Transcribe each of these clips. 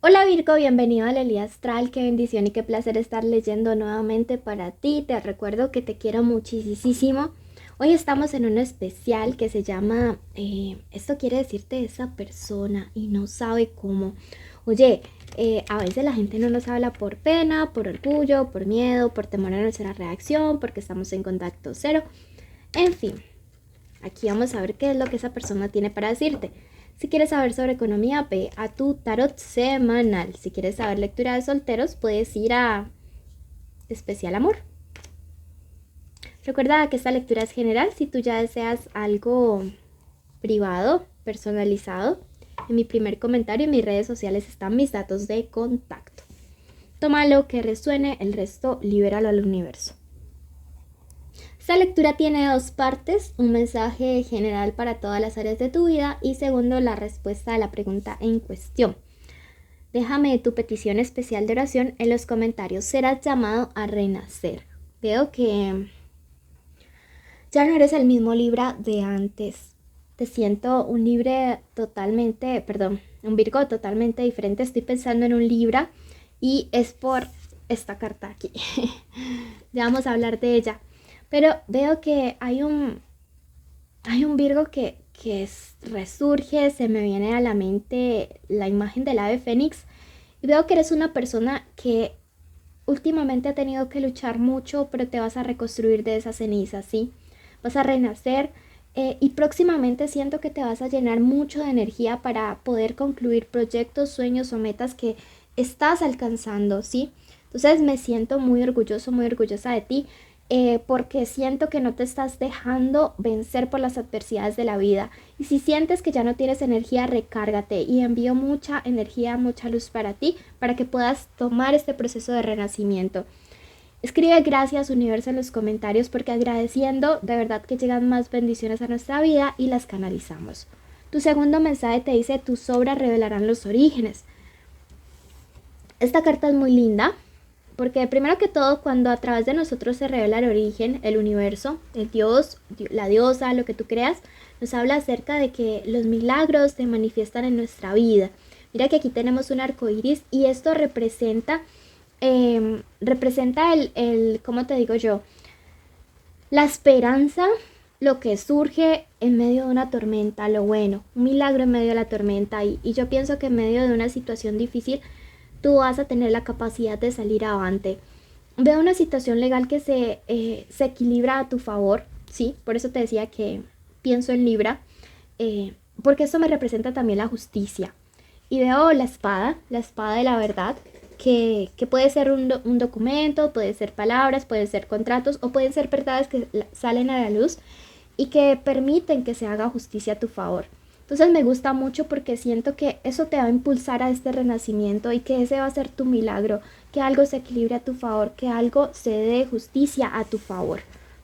Hola Virgo, bienvenido a la Lía Astral, qué bendición y qué placer estar leyendo nuevamente para ti. Te recuerdo que te quiero muchísimo. Hoy estamos en un especial que se llama esto quiere decirte esa persona y no sabe cómo. Oye, a veces la gente no nos habla por pena, por orgullo, por miedo, por temor a nuestra reacción, porque estamos en contacto cero. En fin, aquí vamos a ver qué es lo que esa persona tiene para decirte. Si quieres saber sobre economía, ve a tu tarot semanal. Si quieres saber lectura de solteros, puedes ir a Especial Amor. Recuerda que esta lectura es general. Si tú ya deseas algo privado, personalizado, en mi primer comentario en mis redes sociales están mis datos de contacto. Toma lo que resuene, el resto libéralo al universo. Esta lectura tiene dos partes, un mensaje general para todas las áreas de tu vida y segundo, la respuesta a la pregunta en cuestión. Déjame tu petición especial de oración en los comentarios. Serás llamado a renacer. Veo que ya no eres el mismo Libra de antes. Te siento un un Virgo totalmente diferente. Estoy pensando en un Libra y es por esta carta aquí. Ya vamos a hablar de ella. Pero veo que hay un Virgo que resurge, se me viene a la mente la imagen del ave fénix y veo que eres una persona que últimamente ha tenido que luchar mucho, pero te vas a reconstruir de esas cenizas, ¿sí? Vas a renacer y próximamente siento que te vas a llenar mucho de energía para poder concluir proyectos, sueños o metas que estás alcanzando, ¿sí? Entonces me siento muy orgulloso, muy orgullosa de ti. Porque siento que no te estás dejando vencer por las adversidades de la vida. Y si sientes que ya no tienes energía, recárgate y envío mucha energía, mucha luz para ti, para que puedas tomar este proceso de renacimiento. Escribe gracias universo en los comentarios porque agradeciendo de verdad que llegan más bendiciones a nuestra vida y las canalizamos. Tu segundo mensaje te dice tus obras revelarán los orígenes. Esta carta es muy linda. Porque primero que todo, cuando a través de nosotros se revela el origen, el universo, el Dios, la diosa, lo que tú creas, nos habla acerca de que los milagros se manifiestan en nuestra vida. Mira que aquí tenemos un arco iris y esto representa, ¿cómo te digo yo? La esperanza, lo que surge en medio de una tormenta, lo bueno, un milagro en medio de la tormenta. Y yo pienso que en medio de una situación difícil, tú vas a tener la capacidad de salir avante. Veo una situación legal que se equilibra a tu favor, ¿sí? Por eso te decía que pienso en Libra, porque esto me representa también la justicia. Y veo la espada de la verdad, que puede ser un documento, puede ser palabras, puede ser contratos o pueden ser verdades que salen a la luz y que permiten que se haga justicia a tu favor. Entonces me gusta mucho porque siento que eso te va a impulsar a este renacimiento y que ese va a ser tu milagro, que algo se equilibre a tu favor, que algo se dé justicia a tu favor.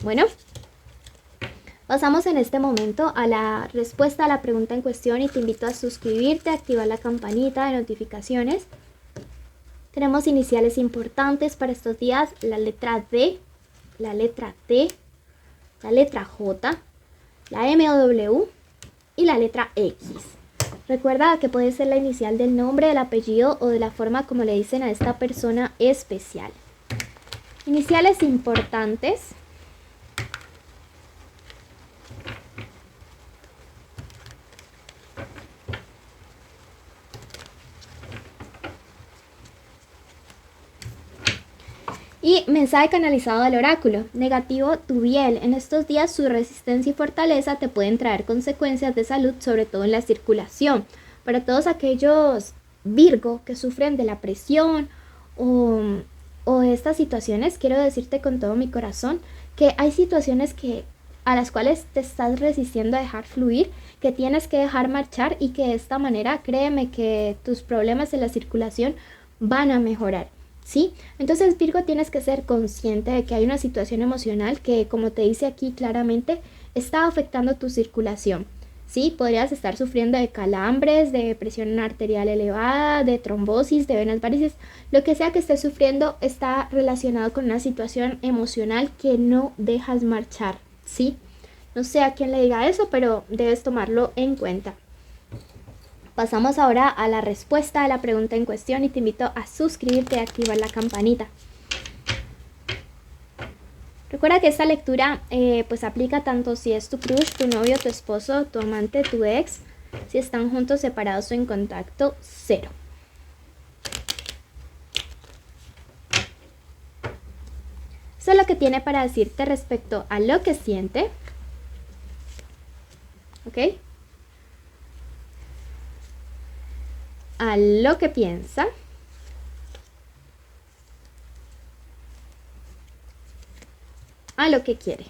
Bueno, pasamos en este momento a la respuesta a la pregunta en cuestión y te invito a suscribirte, a activar la campanita de notificaciones. Tenemos iniciales importantes para estos días, la letra D, la letra T, la letra J, la M o W y la letra X. Recuerda que puede ser la inicial del nombre, del apellido o de la forma como le dicen a esta persona especial. Iniciales importantes. Y mensaje canalizado del oráculo. Negativo, tu biel. En estos días su resistencia y fortaleza te pueden traer consecuencias de salud, sobre todo en la circulación. Para todos aquellos Virgo que sufren de la presión o de estas situaciones, quiero decirte con todo mi corazón que hay situaciones a las cuales te estás resistiendo a dejar fluir, que tienes que dejar marchar y que de esta manera créeme que tus problemas en la circulación van a mejorar. ¿Sí? Entonces Virgo tienes que ser consciente de que hay una situación emocional que, como te dice aquí claramente, está afectando tu circulación. ¿Sí? Podrías estar sufriendo de calambres, de presión arterial elevada, de trombosis, de venas varices. Lo que sea que estés sufriendo está relacionado con una situación emocional que no dejas marchar. ¿Sí? No sé a quién le diga eso, pero debes tomarlo en cuenta. Pasamos ahora a la respuesta a la pregunta en cuestión y te invito a suscribirte y activar la campanita. Recuerda que esta lectura pues aplica tanto si es tu crush, tu novio, tu esposo, tu amante, tu ex, si están juntos, separados o en contacto cero. Eso es lo que tiene para decirte respecto a lo que siente. ¿Ok? A lo que piensa. A lo que quiere.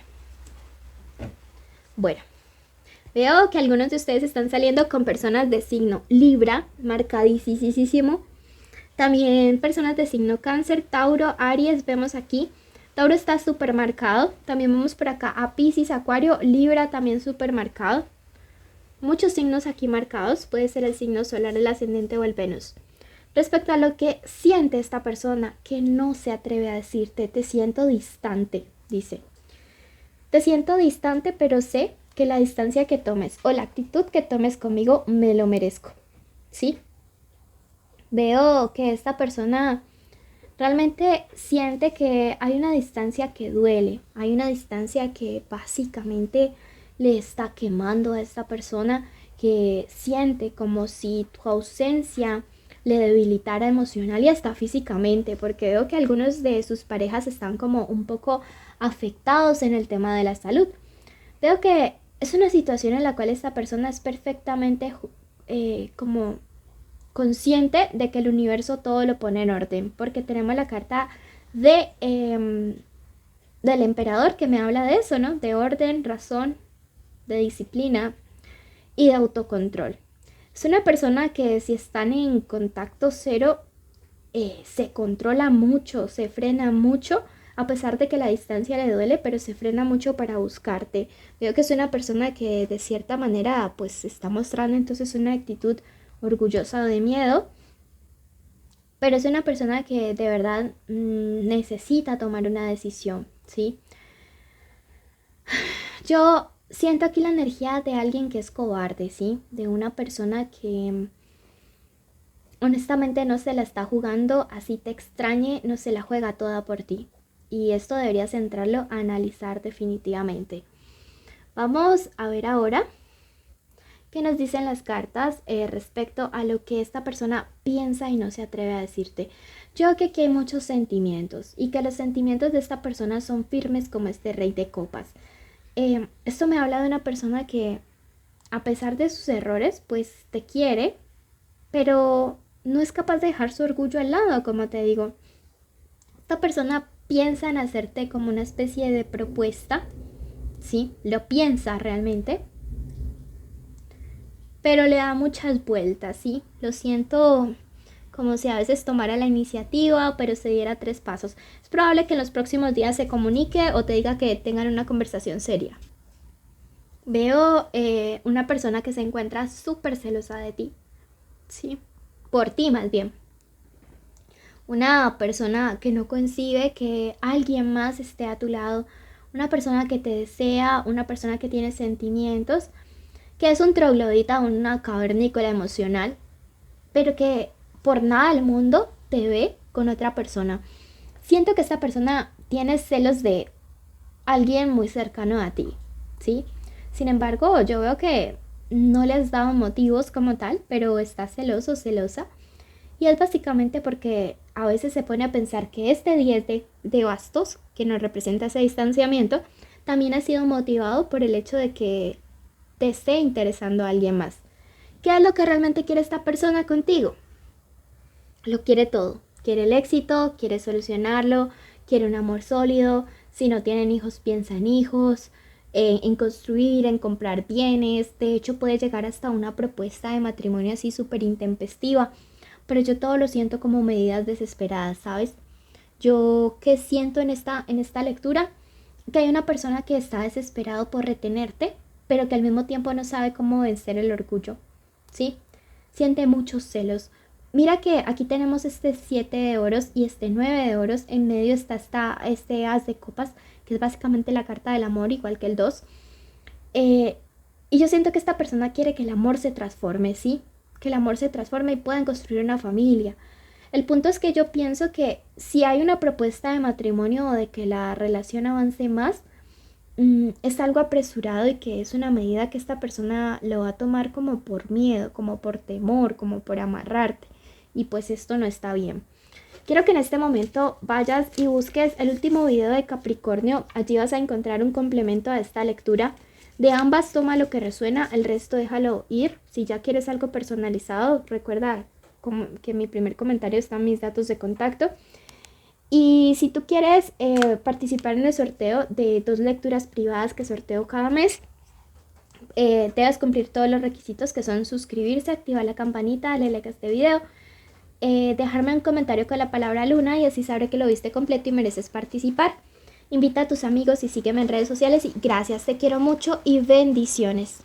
Bueno, veo que algunos de ustedes están saliendo con personas de signo Libra, marcadísimo. También personas de signo Cáncer, Tauro, Aries, vemos aquí. Tauro está súper marcado. También vemos por acá a Piscis, Acuario, Libra también súper marcado. Muchos signos aquí marcados. Puede ser el signo solar, el ascendente o el Venus. Respecto a lo que siente esta persona, que no se atreve a decirte, te siento distante, dice. Te siento distante, pero sé que la distancia que tomes o la actitud que tomes conmigo me lo merezco, ¿sí? Veo que esta persona realmente siente que hay una distancia que duele, hay una distancia que básicamente le está quemando a esta persona, que siente como si tu ausencia le debilitara emocional y hasta físicamente, porque veo que algunos de sus parejas están como un poco afectados en el tema de la salud. Veo que es una situación en la cual esta persona es perfectamente como consciente de que el universo todo lo pone en orden, porque tenemos la carta de del emperador que me habla de eso, ¿no? De orden, razón, de disciplina y de autocontrol. Es una persona que si están en contacto cero se controla mucho, se frena mucho, a pesar de que la distancia le duele, pero se frena mucho para buscarte. Veo que es una persona que de cierta manera pues está mostrando entonces una actitud orgullosa o de miedo, pero es una persona que de verdad necesita tomar una decisión, ¿sí? Yo siento aquí la energía de alguien que es cobarde, ¿sí? De una persona que honestamente no se la está jugando, así te extrañe, no se la juega toda por ti. Y esto deberías entrarlo a analizar definitivamente. Vamos a ver ahora qué nos dicen las cartas respecto a lo que esta persona piensa y no se atreve a decirte. Yo creo que aquí hay muchos sentimientos y que los sentimientos de esta persona son firmes como este rey de copas. Esto me habla de una persona que a pesar de sus errores pues te quiere, pero no es capaz de dejar su orgullo al lado, como te digo. Esta persona piensa en hacerte como una especie de propuesta, ¿sí? Lo piensa realmente, pero le da muchas vueltas, ¿sí? Lo siento como si a veces tomara la iniciativa, pero se diera 3 pasos. Es probable que en los próximos días se comunique o te diga que tengan una conversación seria. Veo una persona que se encuentra súper celosa de ti, ¿sí? Por ti más bien. Una persona que no concibe que alguien más esté a tu lado, una persona que te desea, una persona que tiene sentimientos, que es un troglodita, una cavernícola emocional, pero que por nada del mundo te ve con otra persona. Siento que esta persona tiene celos de alguien muy cercano a ti, ¿sí? Sin embargo, yo veo que no le has dado motivos como tal, pero está celoso, celosa. Y es básicamente porque a veces se pone a pensar que este 10 de bastos, que nos representa ese distanciamiento, también ha sido motivado por el hecho de que te esté interesando a alguien más. ¿Qué es lo que realmente quiere esta persona contigo? Lo quiere todo. Quiere el éxito, quiere solucionarlo, quiere un amor sólido. Si no tienen hijos, piensa en hijos, en construir, en comprar bienes. De hecho, puede llegar hasta una propuesta de matrimonio así súper intempestiva. Pero yo todo lo siento como medidas desesperadas, ¿sabes? Yo que siento en esta lectura que hay una persona que está desesperado por retenerte, pero que al mismo tiempo no sabe cómo vencer el orgullo, ¿sí? Siente muchos celos. Mira que aquí tenemos este 7 de oros y este 9 de oros. En medio está este as de copas, que es básicamente la carta del amor, igual que el 2. Y yo siento que esta persona quiere que el amor se transforme, ¿sí? que el amor se transforme y puedan construir una familia. El punto es que yo pienso que si hay una propuesta de matrimonio o de que la relación avance más, es algo apresurado y que es una medida que esta persona lo va a tomar como por miedo, como por temor, como por amarrarte. Y pues esto no está bien. Quiero que en este momento vayas y busques el último video de Capricornio. Allí vas a encontrar un complemento a esta lectura. De ambas toma lo que resuena, el resto déjalo ir. Si ya quieres algo personalizado, recuerda que en mi primer comentario están mis datos de contacto. Y si tú quieres participar en el sorteo de 2 lecturas privadas que sorteo cada mes, debes cumplir todos los requisitos, que son suscribirse, activar la campanita, darle like a este video, dejarme un comentario con la palabra luna y así sabré que lo viste completo y mereces participar. Invita a tus amigos y sígueme en redes sociales y gracias, te quiero mucho y bendiciones.